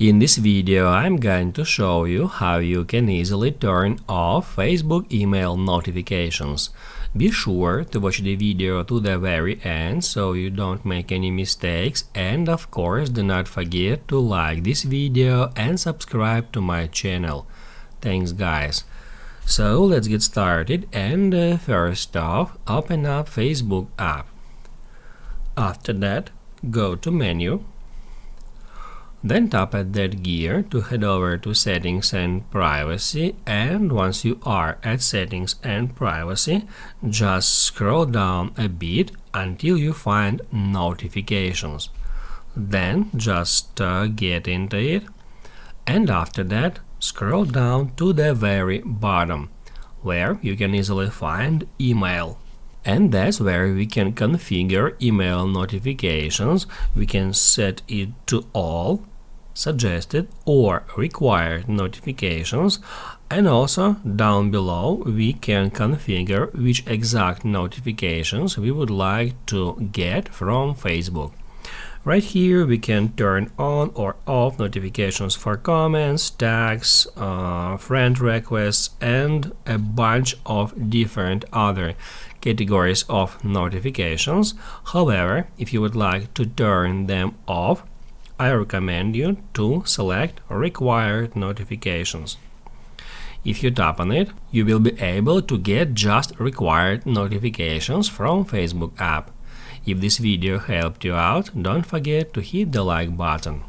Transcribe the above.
In this video, I'm going to show you how you can easily turn off Facebook email notifications. Be sure to watch the video to the very end so you don't make any mistakes, and of course do not forget to like this video and subscribe to my channel. Thanks guys. So let's get started, and first off, open up Facebook app. After that, go to menu. Then tap at that gear to head over to Settings and Privacy, and once you are at Settings and Privacy, just scroll down a bit until you find Notifications. Then just get into it, and after that scroll down to the very bottom, where you can easily find Email. And that's where we can configure email notifications. We can set it to all, suggested or required notifications, and also down below we can configure which exact notifications we would like to get from Facebook. Right here we can turn on or off notifications for comments, tags, friend requests, and a bunch of different other categories of notifications. However, if you would like to turn them off, I recommend you to select Required Notifications. If you tap on it, you will be able to get just required notifications from Facebook app. If this video helped you out, don't forget to hit the like button.